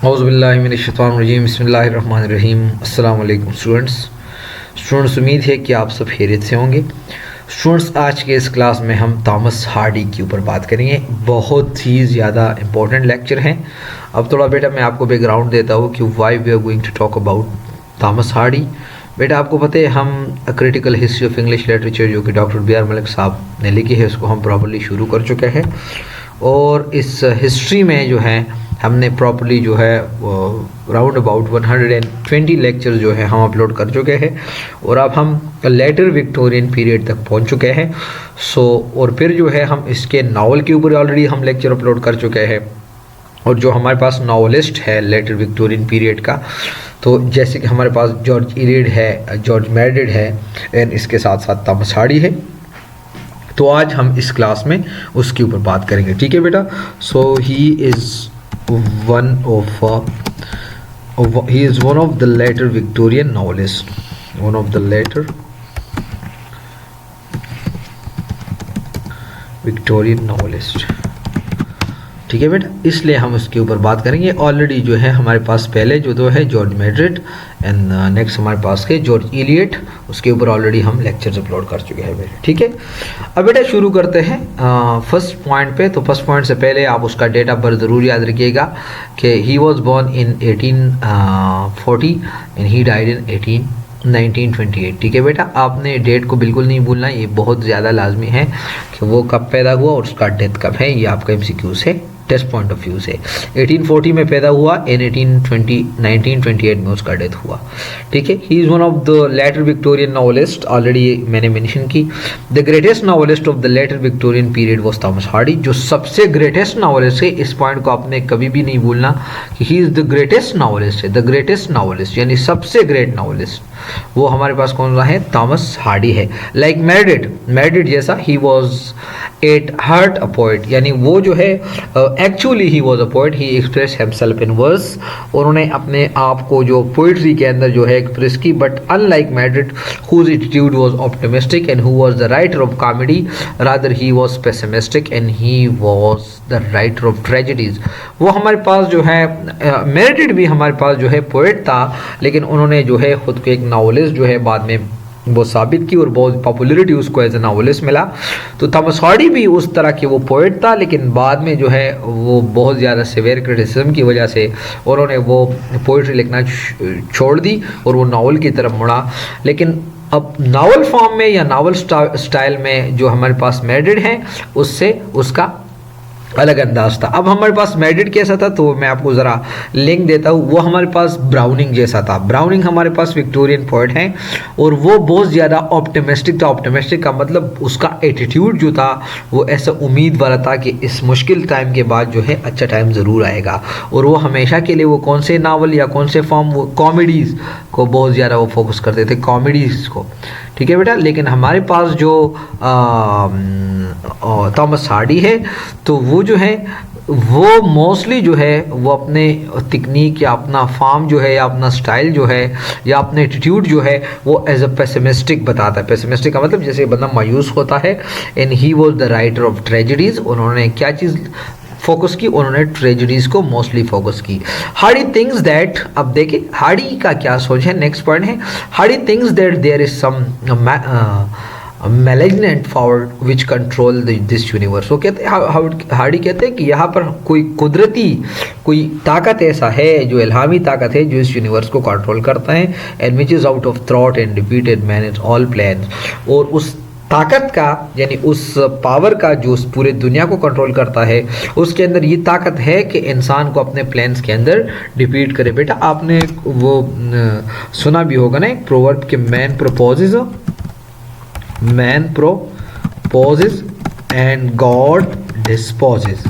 औज़ुबिल्लाहिमिनश्शैतानिर्रजीम बिस्मिल्लाहिर्रहमानिर्रहीम। अस्सलाम वालेकुम स्टूडेंट्स, उम्मीद है कि आप सब खैरियत से होंगे। स्टूडेंट्स, आज के इस क्लास में हम थॉमस हार्डी के ऊपर बात करेंगे। बहुत ही ज़्यादा इम्पोर्टेंट लेक्चर हैं। अब थोड़ा बेटा मैं आपको बैकग्राउंड देता हूँ कि why we are going to talk about Thomas Hardy. बेटा आपको पता है हम critical history of English literature जो कि डॉक्टर बी आर मलिक साहब ने लिखी है उसको हम प्रॉपर्ली शुरू कर चुके हैं, और इस हिस्ट्री में जो है हमने प्रॉपर्ली जो है राउंड अबाउट 120 लेक्चर जो है हम अपलोड कर चुके हैं, और अब हम लेटर विक्टोरियन पीरियड तक पहुंच चुके हैं। और फिर जो है हम इसके नावल के ऊपर ऑलरेडी हम लेक्चर अपलोड कर चुके हैं, और जो हमारे पास नावलिस्ट है लेटर विक्टोरियन पीरियड का, तो जैसे कि हमारे पास जॉर्ज इलियड है, जॉर्ज मेरेडिथ है, एंड इसके साथ साथ थॉमस हार्डी है। तो आज हम इस क्लास में उसके ऊपर बात करेंगे, ठीक है बेटा। So he is one of the later Victorian novelists, one of the later Victorian novelist, ठीक है बेटा। इसलिए हम उसके ऊपर बात करेंगे। ऑलरेडी जो है हमारे पास पहले जो दो है जॉर्ज मेरेडिथ एंड नेक्स्ट हमारे पास के जॉर्ज इलियट, उसके ऊपर ऑलरेडी हम लेक्चर्स अपलोड कर चुके हैं बेटा, ठीक है। अब बेटा शुरू करते हैं फर्स्ट पॉइंट पे। तो फर्स्ट पॉइंट से पहले आप उसका डेट ऑफ बर्थ ज़रूर याद रखिएगा कि he was born in 1840 and he died in 1928, ठीक है बेटा। आपने डेट को बिल्कुल नहीं भूलना, ये बहुत ज़्यादा लाजमी है कि वो कब पैदा हुआ और उसका डेथ कब है। ये आपका MCQ से टेस्ट पॉइंट ऑफ व्यू से 1840 में पैदा हुआ, इन 1928 में उसका डेथ हुआ, ठीक है। He is one of the later Victorian novelist, already मैंने मेंशन की। The greatest novelist of the later Victorian period was Thomas Hardy, जो सबसे ग्रेटेस्ट नॉवलिस्ट है। इस पॉइंट को आपने कभी भी नहीं भूलना कि he is the greatest novelist है। द ग्रेटेस्ट नॉवलिस्ट यानी सबसे ग्रेट नॉवलिस्ट वो हमारे पास कौन सा है? थॉमस हार्डी है। लाइक मेरेडिथ जैसा ही was at heart a poet, यानी वो जो है actually he was a poet, he express himself in verse. उन्होंने अपने आप को जो पोइट्री के अंदर जो है एक्सप्रेस की, but unlike Meredith whose attitude was optimistic and who was the writer of comedy, rather he was pessimistic and he was the writer of tragedies. वो हमारे पास जो है मेरेडिथ भी हमारे पास जो है पोएट था, लेकिन उन्होंने जो है खुद को एक नॉवलिस्ट जो है बाद में वो साबित की और बहुत पॉपुलरिटी उसको एज ए नॉवलिस्ट मिला। तो थॉमस हार्डी भी उस तरह के वो पोएट था, लेकिन बाद में जो है वो बहुत ज़्यादा सिवियर क्रिटिसिज्म की वजह से उन्होंने वो पोइट्री लिखना छोड़ दी और वो नावल की तरफ मुड़ा। लेकिन अब नावल फॉर्म में या नावल स्टाइल में जो हमारे पास मेरेडिथ है उससे उसका अलग अंदाज था। अब हमारे पास मेरेडिथ कैसा था, तो मैं आपको ज़रा लिंक देता हूँ। वो हमारे पास ब्राउनिंग जैसा था। ब्राउनिंग हमारे पास विक्टोरियन पोएट हैं और वो बहुत ज़्यादा ऑप्टिमिस्टिक था। ऑप्टिमिस्टिक का मतलब उसका एटीट्यूड जो था वो ऐसा उम्मीद वाला था कि इस मुश्किल टाइम के बाद जो है अच्छा टाइम ज़रूर आएगा। और वो हमेशा के लिए वो कौन से नावल या कौन से फॉर्म, वो कॉमेडीज़ को बहुत ज़्यादा वो फोकस करते थे, कॉमेडीज़ को, ठीक है बेटा। लेकिन हमारे पास जो थॉमस हार्डी है तो वो जो है वो मोस्टली जो है वो अपने तकनीक या अपना फॉर्म जो है या अपना स्टाइल जो है या अपने एटीट्यूड जो है वो एज अ पेसिमिस्टिक बताता है। पेसिमिस्टिक का मतलब जैसे बंदा मायूस होता है। And he was the writer of tragedies. उन्होंने क्या चीज़ फोकस की? उन्होंने ट्रेजेडीज़ को मोस्टली फोकस की। हार्डी थिंक्स दैट, अब देखिए हार्डी का क्या सोच है, नेक्स्ट पॉइंट है। Hardy thinks that there is some malignant power which control this universe. वो कहते हैं, हार्डी कहते हैं कि यहाँ पर कोई कुदरती कोई ताकत ऐसा है, जो इल्हामी ताकत है, जो इस यूनिवर्स को कंट्रोल करता है, and which is out of thought and repeated manage all plans. और उस ताकत का यानी उस पावर का जो उस पूरे दुनिया को कंट्रोल करता है, उसके अंदर ये ताकत है कि इंसान को अपने प्लान्स के अंदर डिफीट करे। बेटा आपने वो सुना भी होगा ना एक प्रोवर्ब कि man purposes and God disposes,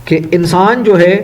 कि इंसान जो है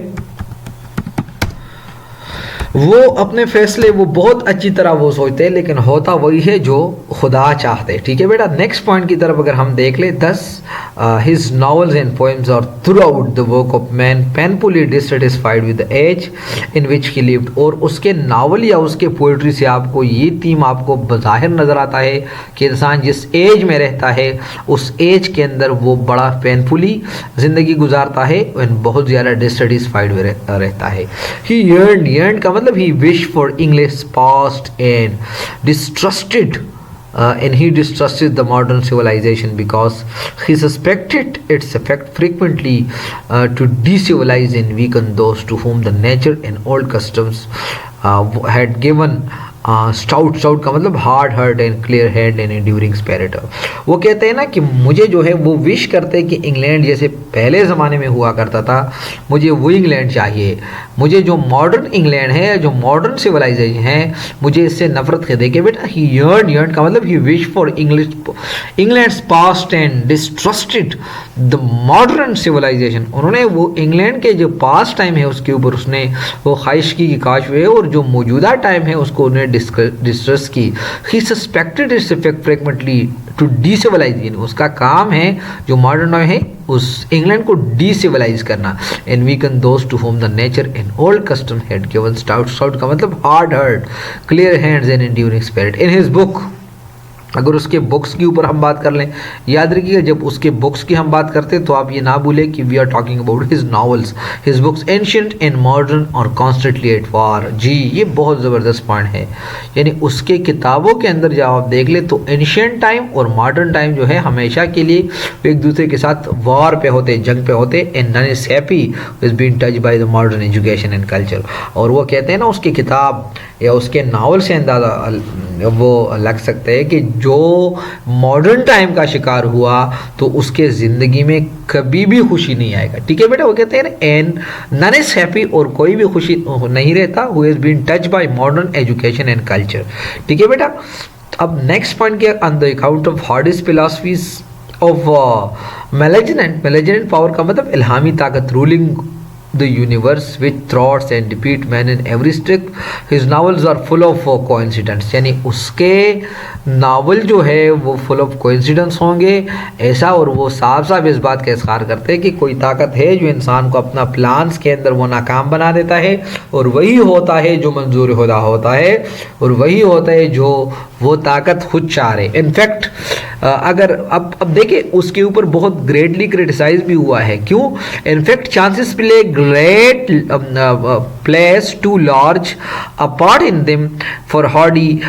वो अपने फैसले वो बहुत अच्छी तरह वो सोचते हैं, लेकिन होता वही है जो खुदा चाहते हैं। ठीक है बेटा, नेक्स्ट पॉइंट की तरफ अगर हम देख ले, thus his novels and poems are throughout the work of man painfully dissatisfied with the age in which he lived. और उसके नावल या उसके पोइट्री से आपको ये थीम आपको बाहिर नज़र आता है कि इंसान जिस एज में रहता है उस एज के अंदर वो बड़ा पेनफुली ज़िंदगी गुजारता है और बहुत ज़्यादा डिससेटिस्फाइड रहता है। ही yearned का मतलब he wished for English past and distrusted and he distrusted the modern civilization because he suspected its effect frequently to decivilize and weaken those to whom the nature and old customs had given stout का मतलब hard heart and clear head and enduring spirit. वो कहते हैं ना कि मुझे जो है वो विश करते हैं कि इंग्लैंड जैसे पहले ज़माने में हुआ करता था, मुझे वो इंग्लैंड चाहिए। मुझे जो मॉडर्न इंग्लैंड है, जो मॉडर्न सिविलाइजेशन है, मुझे इससे नफरत है। देखिए बेटा, ही यर्न का मतलब he wish for England's past and distrusted the modern civilization. उन्होंने वो इंग्लैंड के जो पास्ट टाइम है उसके ऊपर उसने वो ख्वाहिश की कि काश हुए, और जो मौजूदा टाइम है उसको उन्हें डिस्ट्रस की। He suspected its effect frequently to decivilize. उसका काम है जो मॉडर्न है उस इंग्लैंड को डीसिविलाइज करना। And weaken those two home the nature and old custom had given stout का मतलब hard heart clear hands and enduring spirit. In his book, अगर उसके बुक्स के ऊपर हम बात कर लें, याद रखिएगा जब उसके बुक्स की हम बात करते हैं तो आप ये ना भूलें कि we are talking about his novels, his books ancient and modern और कॉन्स्टेंटली एट वार। जी, ये बहुत ज़बरदस्त पॉइंट है। यानी उसके किताबों के अंदर जब आप देख ले तो एंशिएंट टाइम और मॉडर्न टाइम जो है हमेशा के लिए एक दूसरे के साथ वॉर पे होते, जंग पे होते। And none is happy is been touch by the modern education and culture. और वो कहते हैं ना उसकी किताब या उसके नावल से अंदाज़ा वो लग सकते हैं कि जो मॉडर्न टाइम का शिकार हुआ तो उसके ज़िंदगी में कभी भी खुशी नहीं आएगा। ठीक है बेटा, वो कहते हैं ना एंड नन इज हैप्पी, और कोई भी खुशी नहीं रहता who has been touch by modern education and culture. ठीक है बेटा, अब नेक्स्ट पॉइंट के on the account of hardest philosophies of malignant power का मतलब इल्हामी ताकत ruling the universe with thoughts and defeat man in every step. His novels are full of coincidence। यानी उसके नावल जो है वो फुल ऑफ कोइंसिडेंस होंगे ऐसा, और वो साफ साफ इस बात का इज़हार करते हैं कि कोई ताकत है जो इंसान को अपना प्लान्स के अंदर वो नाकाम बना देता है, और वही होता है जो मंजूर खुदा होता है, और वही होता है जो वो ताकत खुद चाह रहे। इनफैक्ट अगर अब देखिए उसके ऊपर बहुत ग्रेटली क्रिटिसाइज भी हुआ है। क्यों? In fact chances play great place to large a part in them for Hardy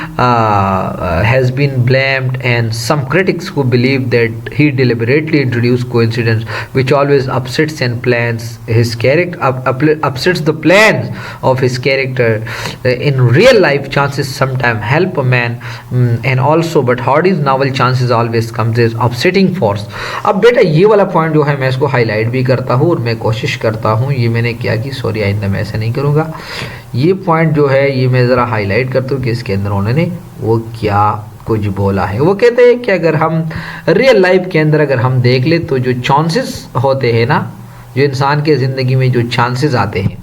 has been blamed, and some critics who believe that he deliberately introduced coincidence which always upsets and plans his character upsets the plans of his character. In real life chances sometimes help a man, and also but Hardy's novel chances always comes as upsetting force. अब बेटा ये वाला point जो है मैं इसको highlight भी करता हूँ और मैं कोशिश करता हूँ, ये मैंने क्या की, सॉरी आइंदा मैं ऐसा नहीं करूँगा। ये पॉइंट जो है ये मैं ज़रा हाईलाइट करता हूँ कि इसके अंदर उन्होंने वो क्या कुछ बोला है। वो कहते हैं कि अगर हम रियल लाइफ के अंदर अगर हम देख ले तो जो चांसेस होते हैं ना, जो इंसान के ज़िंदगी में जो चांसेस आते हैं,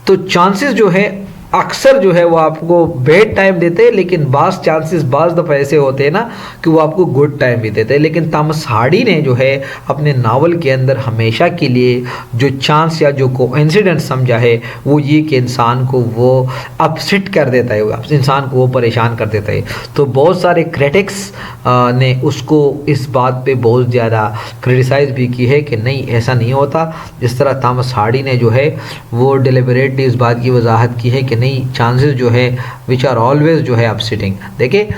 तो चांसेस जो है अक्सर जो है वो आपको बैड टाइम देते हैं, लेकिन बाज़ चांसेस बाज़ दफ़ा ऐसे होते हैं ना कि वो आपको गुड टाइम भी देते हैं। लेकिन थॉमस हार्डी ने जो है अपने नावल के अंदर हमेशा के लिए जो चांस या जो कोइंसिडेंस समझा है वो ये कि इंसान को वो अपसेट कर देता है, इंसान को वो परेशान कर देता है। तो बहुत सारे क्रिटिक्स ने उसको इस बात पे बहुत ज़्यादा क्रिटिसाइज़ भी की है कि नहीं ऐसा नहीं होता। जिस तरह थॉमस हार्डी ने जो है वो डिलिबरेटली इस बात की वजाहत की है कि नहीं, चांसेस जो है विच आर ऑलवेज जो है अपसेटिंग। देखिए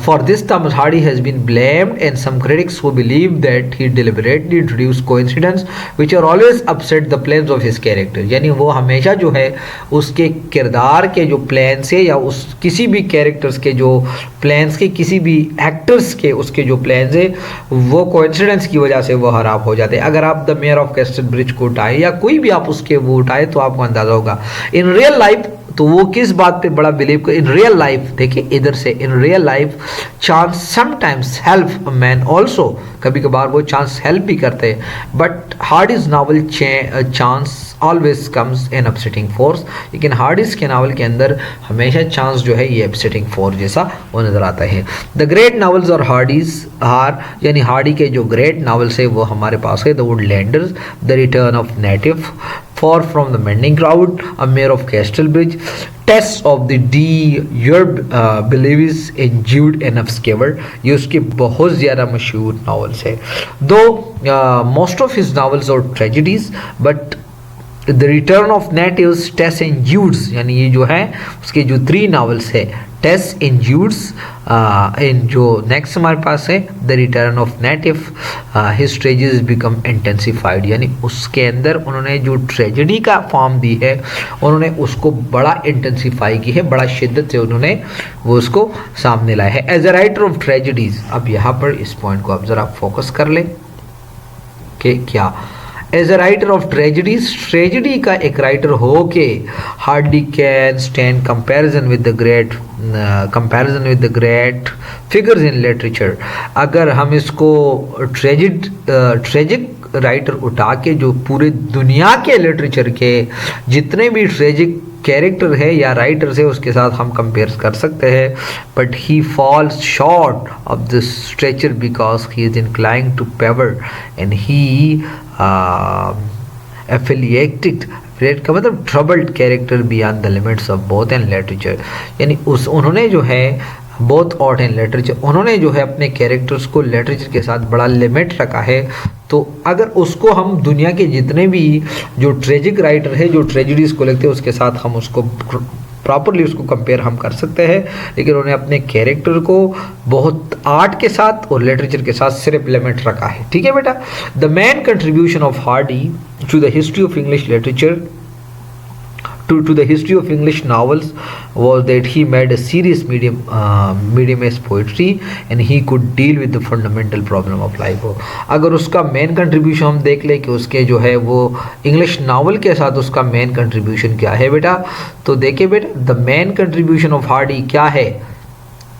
for this Thomas Hardy has been blamed, and some critics who believe that he deliberately introduced coincidence which are always upset the plans of his character। यानी वो हमेशा जो है उसके किरदार के जो प्लान्स है या उस किसी भी कैरेक्टर्स के जो प्लान्स के किसी भी एक्टर्स के उसके जो प्लान्स है वो कोइंसिडेंस की वजह से वो खराब हो जाते हैं। अगर आप the mayor of castle bridge को उठाएं या कोई भी आप उसके वो उठाए तो आपको अंदाज़ा होगा इन रियल लाइफ तो वो किस बात पे बड़ा बिलीव कर। इन रियल लाइफ देखिए इधर से, in real life life chance sometimes help man also, कभी कभार वो चांस हेल्प भी करते हैं, but Hardy's novel chance always comes in upsetting force, लेकिन हार्डीज के नावल के अंदर हमेशा चांस जो है ये अपसेटिंग फोर्स जैसा वो नजर आता है। द ग्रेट नावल्स और हार्डीज आर, यानी हार्डी के जो ग्रेट नावल्स है वो हमारे पास है the Woodlanders, the return of native, far from the madding crowd, a mayor of Casterbridge, Tess of the D, your believes in Jude and skewered, ये उसके बहुत ज़्यादा मशहूर नावल्स है। Though most of his novels और tragedies, but the return of natives, Tess and Jude's, यानी ये जो है उसके जो 3 नावल्स है टेस एंड ज्यूड्स, इन जो नेक्स्ट हमारे पास है the return of native, his tragedies become intensified, यानी उसके अंदर उन्होंने जो ट्रेजेडी का फॉर्म दी है उन्होंने उसको बड़ा इंटेंसिफाई की है, बड़ा शिद्दत से उन्होंने वो उसको सामने लाया है। As a writer of tragedies, अब यहाँ पर इस पॉइंट को आप ज़रा फोकस कर लें कि क्या as a writer of tragedies, tragedy का एक राइटर हो के Hardy can stand comparison with the great figures in literature. अगर हम इसको ट्रेजिक राइटर उठा के जो पूरे दुनिया के लिटरेचर के जितने भी ट्रेजिक कैरेक्टर है या राइटर्स है उसके साथ हम कंपेयर कर सकते हैं, but he falls short of this stature because he is inclining to power and he affiliated का मतलब troubled character beyond the limits of both and literature, यानी उन्होंने जो है बोथ आर्ट एंड लिटरेचर, उन्होंने जो है अपने कैरेक्टर्स को लिटरेचर के साथ बड़ा लिमिट रखा है। तो अगर उसको हम दुनिया के जितने भी जो ट्रेजिक राइटर है जो ट्रेजिडीज को लिखते हैं उसके साथ हम उसको प्रॉपरली उसको कंपेयर हम कर सकते हैं, लेकिन उन्होंने अपने कैरेक्टर को बहुत आर्ट के साथ और लिटरेचर के साथ सिर्फ लिमिट रखा है। ठीक है बेटा। The main contribution of Hardy to the history of English literature to the history of English novels was that he made a serious medium as poetry and he could deal with the fundamental problem of life। अगर उसका main contribution हम देख ले कि उसके जो है वो इंग्लिश नावल के साथ उसका मेन कंट्रीब्यूशन क्या है बेटा, तो देखिए बेटा the main contribution of Hardy क्या है,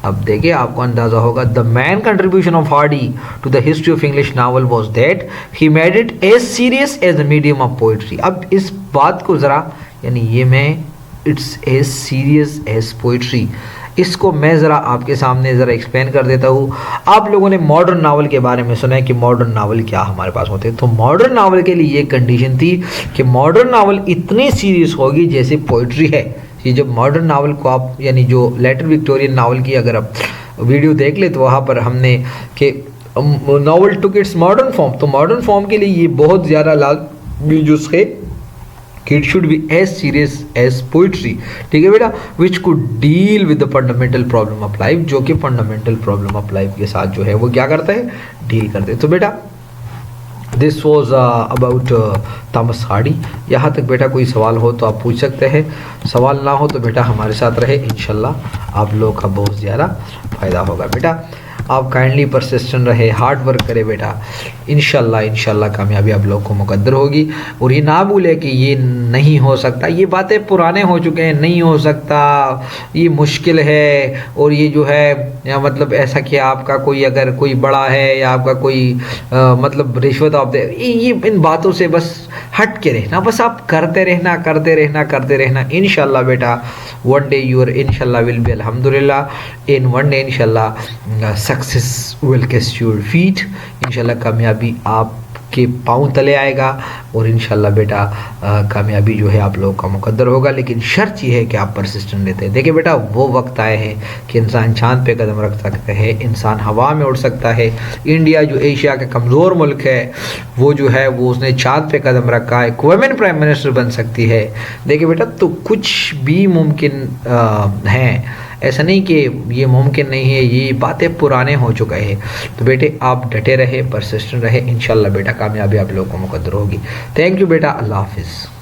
अब देखिए आपको अंदाजा होगा। The main contribution of Hardy to the history of English novel was that he made it as serious as the medium of poetry. अब इस बात को ज़रा, यानी ये मैं it's as serious as poetry, इसको मैं ज़रा आपके सामने ज़रा एक्सप्लेन कर देता हूँ। आप लोगों ने मॉडर्न नावल के बारे में सुना है कि मॉडर्न नावल क्या हमारे पास होते हैं, तो मॉडर्न नावल के लिए ये कंडीशन थी कि मॉडर्न नावल इतनी सीरियस होगी जैसे पोइट्री है। ये जब मॉडर्न नावल को आप, यानी जो लेटर विक्टोरियन नावल की अगर आप वीडियो देख ले तो वहाँ पर हमने कि novel took its modern form, तो मॉडर्न फॉर्म के लिए ये बहुत ज़्यादा लाजमी जुज़ है कि it should be as serious as poetry. ठीक है बेटा, which could deal with the fundamental problem of life, जो कि फंडामेंटल प्रॉब्लम ऑफ लाइफ के साथ जो है वो क्या करता है, डील करते हैं। तो बेटा this was about Thomas Hardy. यहाँ तक बेटा कोई सवाल हो तो आप पूछ सकते हैं, सवाल ना हो तो बेटा हमारे साथ रहे, इंशाल्लाह आप लोग का बहुत ज़्यादा फ़ायदा होगा। बेटा आप काइंडली परसिस्टेंट रहे, हार्ड वर्क करें बेटा, इंशाल्लाह कामयाबी आप लोग को मुकद्दर होगी। और ये ना भूले कि ये नहीं हो सकता, ये बातें पुराने हो चुके हैं, नहीं हो सकता, ये मुश्किल है, और ये जो है या मतलब ऐसा कि आपका कोई अगर कोई बड़ा है या आपका कोई मतलब रिश्वत आप दे, ये इन बातों से बस हट के रहना, बस आप करते रहना। इंशाल्लाह बेटा वन डे यूर इंशाल्लाह विल बी अल्हम्दुलिल्लाह इन वन डे इंशाल्लाह सक्सेस विल किस योर फीट। इंशाल्लाह कामयाबी आपके पाँव तले आएगा और इंशाल्लाह बेटा कामयाबी जो है आप लोगों का मुकद्दर होगा, लेकिन शर्त ये है कि आप परसिस्टेंट रहते हैं। देखिए बेटा वो वक्त आए हैं कि इंसान चांद पे कदम रख सकता है, इंसान हवा में उड़ सकता है। इंडिया जो एशिया का कमज़ोर मुल्क है वो जो है वो उसने चांद पे कदम रखा है, वुमेन प्राइम मिनिस्टर बन सकती है। देखिए बेटा तो कुछ भी मुमकिन है, ऐसा नहीं कि ये मुमकिन नहीं है, ये बातें पुराने हो चुके हैं। तो बेटे आप डटे रहे, परसिस्टेंट रहे, इंशाल्लाह बेटा कामयाबी आप लोगों को मुकद्दर होगी। थैंक यू बेटा, अल्लाह हाफिज़।